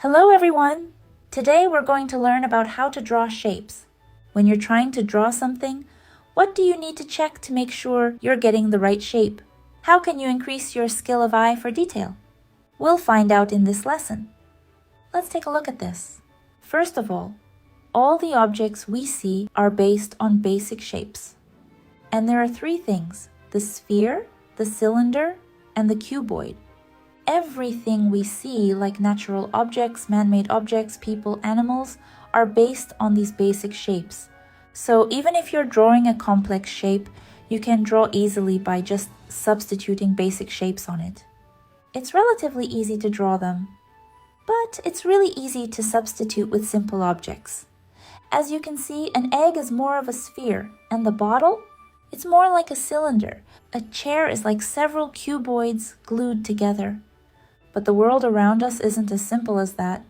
Hello everyone! Today we're going to learn about how to draw shapes. When you're trying to draw something, what do you need to check to make sure you're getting the right shape? How can you increase your skill of eye for detail? We'll find out in this lesson. Let's take a look at this. First of all the objects we see are based on basic shapes. And there are three things: the sphere, the cylinder, and the cuboid. Everything we see, like natural objects, man-made objects, people, animals, are based on these basic shapes. So even if you're drawing a complex shape, you can draw easily by just substituting basic shapes on it. It's relatively easy to draw them, but it's really easy to substitute with simple objects. As you can see, an egg is more of a sphere, and the bottle? It's more like a cylinder. A chair is like several cuboids glued together. But the world around us isn't as simple as that.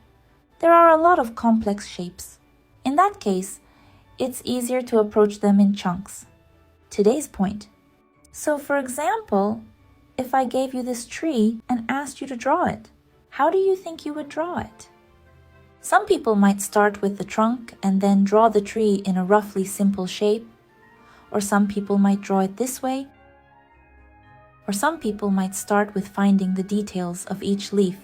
There are a lot of complex shapes. In that case, it's easier to approach them in chunks. Today's point. So for example, if I gave you this tree and asked you to draw it, how do you think you would draw it? Some people might start with the trunk and then draw the tree in a roughly simple shape. Or some people might draw it this way. Or some people might start with finding the details of each leaf.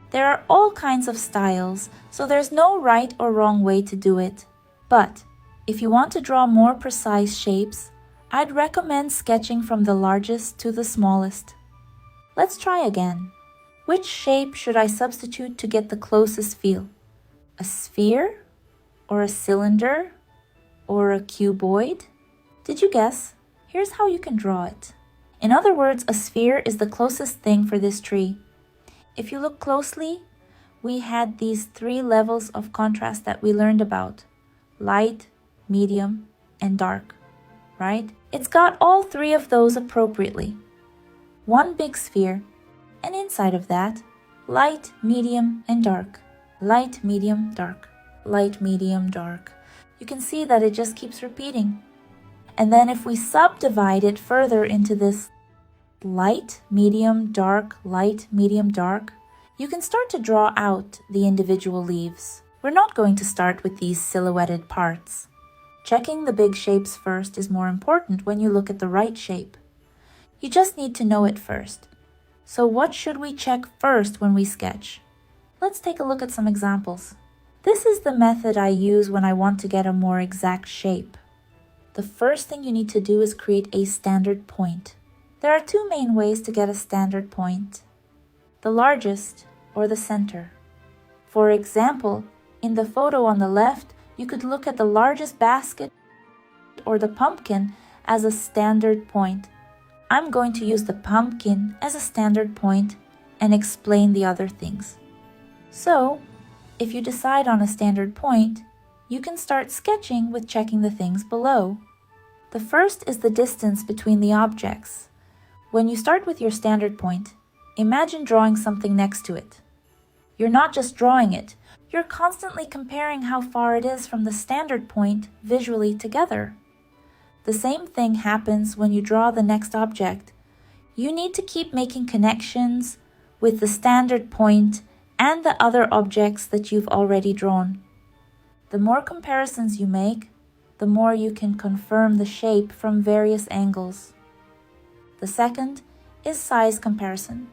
There are all kinds of styles, so there's no right or wrong way to do it. But if you want to draw more precise shapes, I'd recommend sketching from the largest to the smallest. Let's try again. Which shape should I substitute to get the closest feel? A sphere? Or a cylinder? Or a cuboid? Did you guess? Here's how you can draw it. In other words, a sphere is the closest thing for this tree. If you look closely, we had these three levels of contrast that we learned about: light, medium, and dark, right? It's got all three of those appropriately. One big sphere, and inside of that, light, medium, and dark. Light, medium, dark. Light, medium, dark. You can see that it just keeps repeating. And then if we subdivide it further into this light, medium, dark, light, medium, dark, you can start to draw out the individual leaves. We're not going to start with these silhouetted parts. Checking the big shapes first is more important when you look at the right shape. You just need to know it first. So what should we check first when we sketch? Let's take a look at some examples. This is the method I use when I want to get a more exact shape. The first thing you need to do is create a standard point. There are two main ways to get a standard point: the largest or the center. For example, in the photo on the left, you could look at the largest basket or the pumpkin as a standard point. I'm going to use the pumpkin as a standard point and explain the other things. So, if you decide on a standard point, you can start sketching with checking the things below. The first is the distance between the objects. When you start with your standard point, imagine drawing something next to it. You're not just drawing it, you're constantly comparing how far it is from the standard point visually together. The same thing happens when you draw the next object. You need to keep making connections with the standard point and the other objects that you've already drawn. The more comparisons you make, the more you can confirm the shape from various angles. The second is size comparison.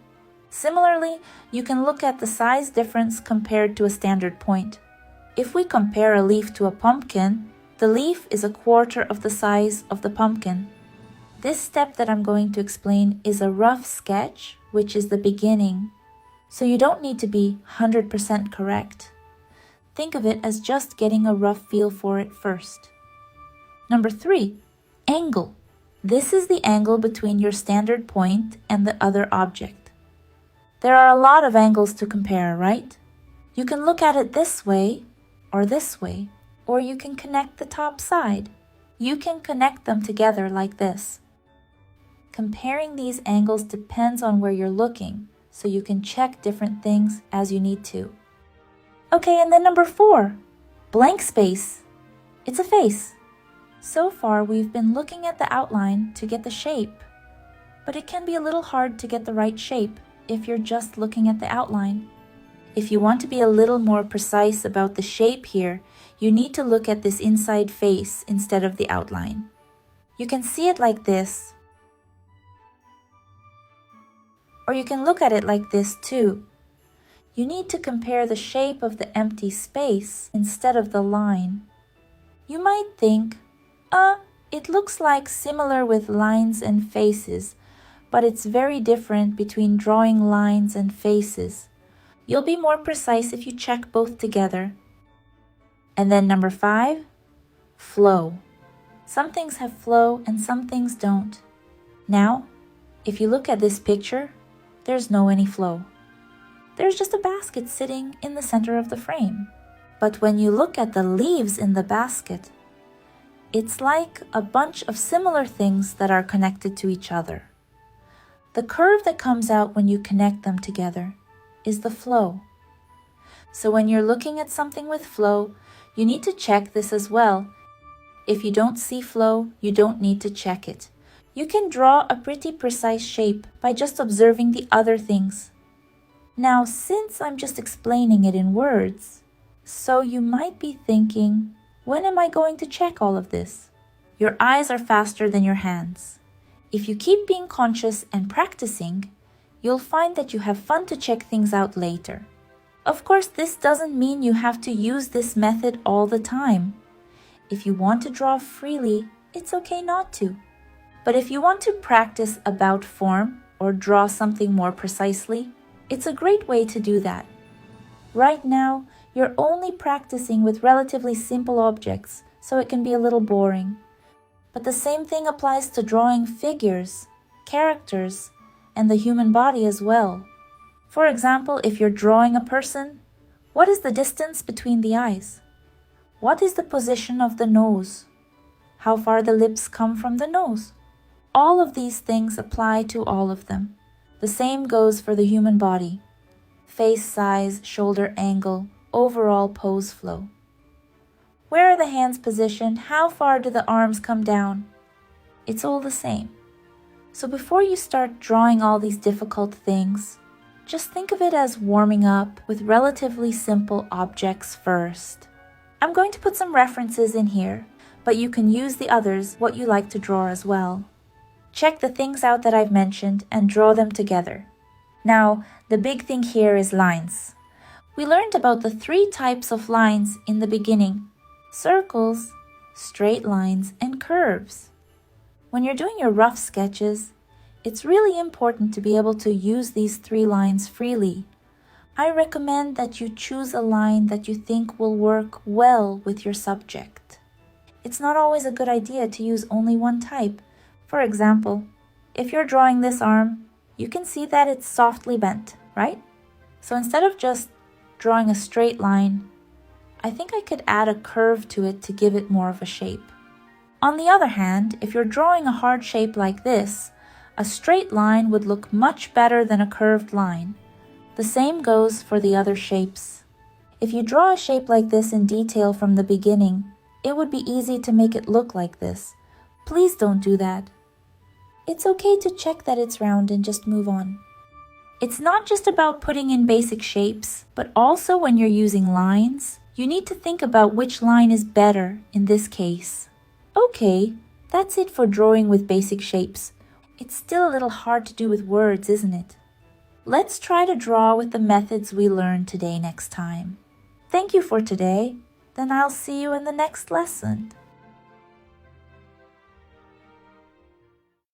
Similarly, you can look at the size difference compared to a standard point. If we compare a leaf to a pumpkin, the leaf is a quarter of the size of the pumpkin. This step that I'm going to explain is a rough sketch, which is the beginning. So you don't need to be 100% correct. Think of it as just getting a rough feel for it first. Number 3, angle. This is the angle between your standard point and the other object. There are a lot of angles to compare, right? You can look at it this way, or you can connect the top side. You can connect them together like this. Comparing these angles depends on where you're looking, so you can check different things as you need to. Okay, and then number 4, blank space. It's a face. So far, we've been looking at the outline to get the shape, but it can be a little hard to get the right shape if you're just looking at the outline. If you want to be a little more precise about the shape here, you need to look at this inside face instead of the outline. You can see it like this, or you can look at it like this too. You need to compare the shape of the empty space instead of the line. You might think, it looks like similar with lines and faces, but it's very different between drawing lines and faces. You'll be more precise if you check both together. And then number 5, flow. Some things have flow and some things don't. Now, if you look at this picture, there's no any flow. There's just a basket sitting in the center of the frame. But when you look at the leaves in the basket, it's like a bunch of similar things that are connected to each other. The curve that comes out when you connect them together is the flow. So when you're looking at something with flow, you need to check this as well. If you don't see flow, you don't need to check it. You can draw a pretty precise shape by just observing the other things. Now, since I'm just explaining it in words, so you might be thinking, when am I going to check all of this? Your eyes are faster than your hands. If you keep being conscious and practicing, you'll find that you have fun to check things out later. Of course, this doesn't mean you have to use this method all the time. If you want to draw freely, it's okay not to. But if you want to practice about form or draw something more precisely, it's a great way to do that. Right now, you're only practicing with relatively simple objects, so it can be a little boring. But the same thing applies to drawing figures, characters, and the human body as well. For example, if you're drawing a person, what is the distance between the eyes? What is the position of the nose? How far the lips come from the nose? All of these things apply to all of them. The same goes for the human body. Face size, shoulder angle, overall pose flow. Where are the hands positioned? How far do the arms come down? It's all the same. So before you start drawing all these difficult things, just think of it as warming up with relatively simple objects first. I'm going to put some references in here, but you can use the others, what you like to draw as well. Check the things out that I've mentioned and draw them together. Now, the big thing here is lines. We learned about the 3 types of lines in the beginning: circles, straight lines, and curves. When you're doing your rough sketches, it's really important to be able to use these 3 lines freely. I recommend that you choose a line that you think will work well with your subject. It's not always a good idea to use only one type. For example, if you're drawing this arm, you can see that it's softly bent, right? So instead of just drawing a straight line, I think I could add a curve to it to give it more of a shape. On the other hand, if you're drawing a hard shape like this, a straight line would look much better than a curved line. The same goes for the other shapes. If you draw a shape like this in detail from the beginning, it would be easy to make it look like this. Please don't do that. It's okay to check that it's round and just move on. It's not just about putting in basic shapes, but also when you're using lines, you need to think about which line is better in this case. Okay, that's it for drawing with basic shapes. It's still a little hard to do with words, isn't it? Let's try to draw with the methods we learned today next time. Thank you for today. Then I'll see you in the next lesson.